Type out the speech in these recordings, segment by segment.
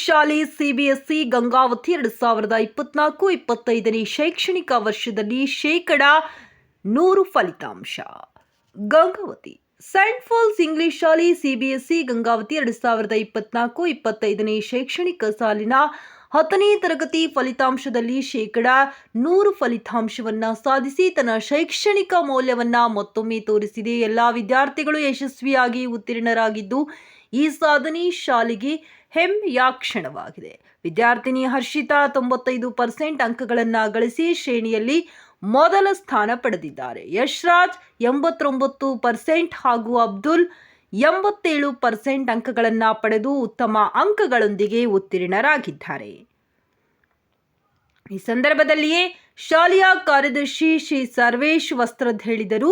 ಶಾಲೆ ಸಿಬಿಎಸ್ಇ ಗಂಗಾವತಿ 2024-25ನೇ ಶೈಕ್ಷಣಿಕ ವರ್ಷದಲ್ಲಿ 100% ಫಲಿತಾಂಶ. ಗಂಗಾವತಿ ಸೈಂಟ್ ಪಾಲ್ಸ್ ಇಂಗ್ಲಿಷ್ ಶಾಲೆ ಸಿಬಿಎಸ್ಇ ಗಂಗಾವತಿ 2024-25ನೇ ಶೈಕ್ಷಣಿಕ ಸಾಲಿನ 10ನೇ ತರಗತಿ ಫಲಿತಾಂಶದಲ್ಲಿ 100% ಫಲಿತಾಂಶವನ್ನು ಸಾಧಿಸಿ ತನ್ನ ಶೈಕ್ಷಣಿಕ ಮೌಲ್ಯವನ್ನ ಮತ್ತೊಮ್ಮೆ ತೋರಿಸಿದೆ. ಎಲ್ಲಾ ವಿದ್ಯಾರ್ಥಿಗಳು ಯಶಸ್ವಿಯಾಗಿ ಉತ್ತೀರ್ಣರಾಗಿದ್ದು ಈ ಸಾಧನೆ ಶಾಲೆಗೆ ಹೆಮ್ಮೆಯ ಕ್ಷಣವಾಗಿದೆ. ವಿದ್ಯಾರ್ಥಿನಿ ಹರ್ಷಿತಾ 95% ಅಂಕಗಳನ್ನು ಗಳಿಸಿ ಶ್ರೇಣಿಯಲ್ಲಿ ಮೊದಲ ಸ್ಥಾನ ಪಡೆದಿದ್ದಾರೆ. ಯಶ್ರಾಜ್ 89% ಹಾಗೂ ಅಬ್ದುಲ್ 87% ಅಂಕಗಳನ್ನು ಪಡೆದು ಉತ್ತಮ ಅಂಕಗಳೊಂದಿಗೆ ಉತ್ತೀರ್ಣರಾಗಿದ್ದಾರೆ. ಈ ಸಂದರ್ಭದಲ್ಲಿಯೇ ಶಾಲೆಯ ಕಾರ್ಯದರ್ಶಿ ಶ್ರೀ ಸರ್ವೇಶ್ ವಸ್ತ್ರದ್ ಹೇಳಿದರು,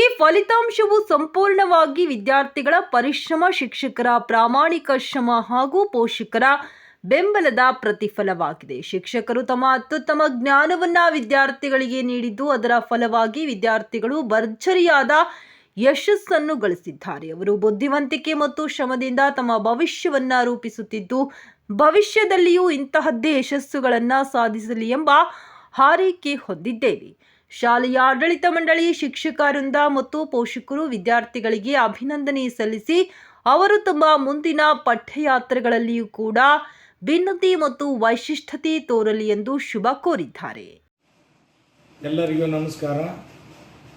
ಈ ಫಲಿತಾಂಶವು ಸಂಪೂರ್ಣವಾಗಿ ವಿದ್ಯಾರ್ಥಿಗಳ ಪರಿಶ್ರಮ, ಶಿಕ್ಷಕರ ಪ್ರಾಮಾಣಿಕ ಶ್ರಮ ಹಾಗೂ ಪೋಷಕರ ಬೆಂಬಲದ ಪ್ರತಿಫಲವಾಗಿದೆ. ಶಿಕ್ಷಕರು ತಮ್ಮ ಅತ್ಯುತ್ತಮ ಜ್ಞಾನವನ್ನ ವಿದ್ಯಾರ್ಥಿಗಳಿಗೆ ನೀಡಿದ್ದು ಅದರ ಫಲವಾಗಿ ವಿದ್ಯಾರ್ಥಿಗಳು ಭರ್ಜರಿಯಾದ ಯಶಸ್ಸನ್ನು ಗಳಿಸಿದ್ದಾರೆ. ಅವರು ಬುದ್ಧಿವಂತಿಕೆ ಮತ್ತು ಶ್ರಮದಿಂದ ತಮ್ಮ ಭವಿಷ್ಯವನ್ನ ರೂಪಿಸುತ್ತಿದ್ದು ಭವಿಷ್ಯದಲ್ಲಿಯೂ ಇಂತಹದ್ದೇ ಯಶಸ್ಸುಗಳನ್ನು ಸಾಧಿಸಲಿ ಎಂಬ ಹಾರೈಕೆ ಹೊಂದಿದ್ದೇವೆ. ಶಾಲೆಯ ಆಡಳಿತ ಮಂಡಳಿ, ಶಿಕ್ಷಕ ವೃಂದ ಮತ್ತು ಪೋಷಕರು ವಿದ್ಯಾರ್ಥಿಗಳಿಗೆ ಅಭಿನಂದನೆ ಸಲ್ಲಿಸಿ ಅವರು ತಮ್ಮ ಮುಂದಿನ ಪಠ್ಯಯಾತ್ರೆಗಳಲ್ಲಿಯೂ ಕೂಡ ಭಿನ್ನತೆ ಮತ್ತು ವೈಶಿಷ್ಟ್ಯತೆ ತೋರಲಿ ಎಂದು ಶುಭ ಕೋರಿದ್ದಾರೆ. ಎಲ್ಲರಿಗೂ ನಮಸ್ಕಾರ.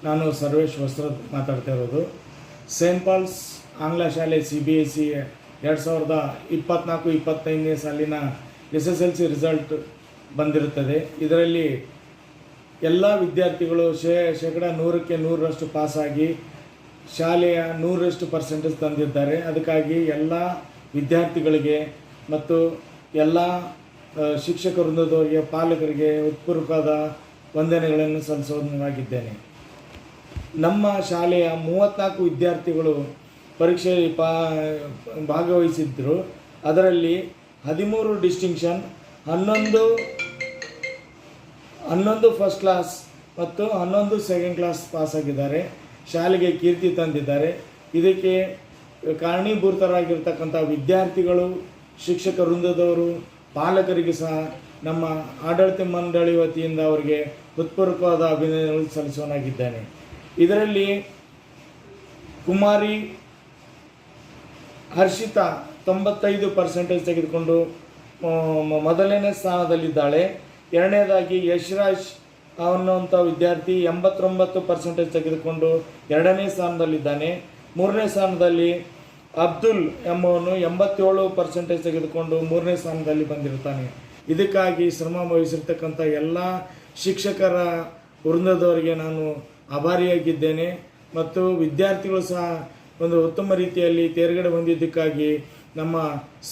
ನಾನು ಸರ್ವೇಶ್ ವಸ್ತ್ರದ್ ಮಾತಾಡ್ತಾ ಇರೋದು. ಸೇಂಟ್ ಪಾಲ್ಸ್ ಆಂಗ್ಲ ಶಾಲೆ ಸಿಬಿಎಸ್ಇ 2024-25ನೇ ಸಾಲಿನ SSLC ರಿಸಲ್ಟ್ ಬಂದಿರುತ್ತದೆ. ಇದರಲ್ಲಿ ಎಲ್ಲ ವಿದ್ಯಾರ್ಥಿಗಳು ಶೇಕಡ 100ಕ್ಕೆ 100ರಷ್ಟು ಪಾಸಾಗಿ ಶಾಲೆಯ 100% ತಂದಿದ್ದಾರೆ. ಅದಕ್ಕಾಗಿ ಎಲ್ಲ ವಿದ್ಯಾರ್ಥಿಗಳಿಗೆ ಮತ್ತು ಎಲ್ಲ ಶಿಕ್ಷಕ ವೃಂದದವರಿಗೆ, ಪಾಲಕರಿಗೆ ಹೃತ್ಪೂರ್ವಕವಾದ ವಂದನೆಗಳನ್ನು ಸಲ್ಲಿಸುವಾಗಿದ್ದೇನೆ. ನಮ್ಮ ಶಾಲೆಯ 34 ವಿದ್ಯಾರ್ಥಿಗಳು ಪರೀಕ್ಷೆಯಲ್ಲಿ ಭಾಗವಹಿಸಿದ್ದರು. ಅದರಲ್ಲಿ 13 ಡಿಸ್ಟಿಂಕ್ಷನ್, 11 ಫಸ್ಟ್ ಕ್ಲಾಸ್ ಮತ್ತು 11 ಸೆಕೆಂಡ್ ಕ್ಲಾಸ್ ಪಾಸಾಗಿದ್ದಾರೆ. ಶಾಲೆಗೆ ಕೀರ್ತಿ ತಂದಿದ್ದಾರೆ. ಇದಕ್ಕೆ ಕಾರಣೀಭೂತರಾಗಿರ್ತಕ್ಕಂಥ ವಿದ್ಯಾರ್ಥಿಗಳು, ಶಿಕ್ಷಕ ವೃಂದದವರು, ಪಾಲಕರಿಗೆ ಸಹ ನಮ್ಮ ಆಡಳಿತ ಮಂಡಳಿ ವತಿಯಿಂದ ಅವರಿಗೆ ಹೃತ್ಪೂರ್ವಕವಾದ ಅಭಿನಂದನೆಗಳು ಸಲ್ಲಿಸುವನಾಗಿದ್ದೇನೆ. ಇದರಲ್ಲಿ ಕುಮಾರಿ ಹರ್ಷಿತಾ 95% ತೆಗೆದುಕೊಂಡು ಮೊದಲನೇ ಸ್ಥಾನದಲ್ಲಿದ್ದಾಳೆ. ಎರಡನೇದಾಗಿ ಯಶ್ರಾಜ್ ಅನ್ನುವಂಥ ವಿದ್ಯಾರ್ಥಿ 89% ತೆಗೆದುಕೊಂಡು ಎರಡನೇ ಸ್ಥಾನದಲ್ಲಿದ್ದಾನೆ. ಮೂರನೇ ಸ್ಥಾನದಲ್ಲಿ ಅಬ್ದುಲ್ ಎಂಬವನು 87% ತೆಗೆದುಕೊಂಡು ಮೂರನೇ ಸ್ಥಾನದಲ್ಲಿ ಬಂದಿರ್ತಾನೆ. ಇದಕ್ಕಾಗಿ ಶ್ರಮ ವಹಿಸಿರ್ತಕ್ಕಂಥ ಎಲ್ಲ ಶಿಕ್ಷಕರ ವೃಂದದವರಿಗೆ ನಾನು ಆಭಾರಿಯಾಗಿದ್ದೇನೆ ಮತ್ತು ವಿದ್ಯಾರ್ಥಿಗಳು ಸಹ ಒಂದು ಉತ್ತಮ ರೀತಿಯಲ್ಲಿ ತೇರ್ಗಡೆ ಹೊಂದಿದ್ದಕ್ಕಾಗಿ ನಮ್ಮ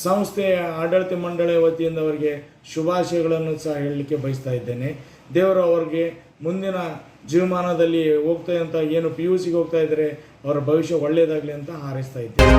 ಸಂಸ್ಥೆಯ ಆಡಳಿತ ಮಂಡಳಿಯ ವತಿಯಿಂದ ಅವರಿಗೆ ಶುಭಾಶಯಗಳನ್ನು ಸಹ ಹೇಳಲಿಕ್ಕೆ ಬಯಸ್ತಾ ಇದ್ದೇನೆ. ದೇವರು ಅವರಿಗೆ ಮುಂದಿನ ಜೀವಮಾನದಲ್ಲಿ ಹೋಗ್ತಾ ಅಂತ ಏನು PUCಗೆ ಹೋಗ್ತಾ ಇದ್ದಾರೆ ಅವರ ಭವಿಷ್ಯ ಒಳ್ಳೆಯದಾಗಲಿ ಅಂತ ಹಾರೈಸ್ತಾ ಇದ್ದೇನೆ.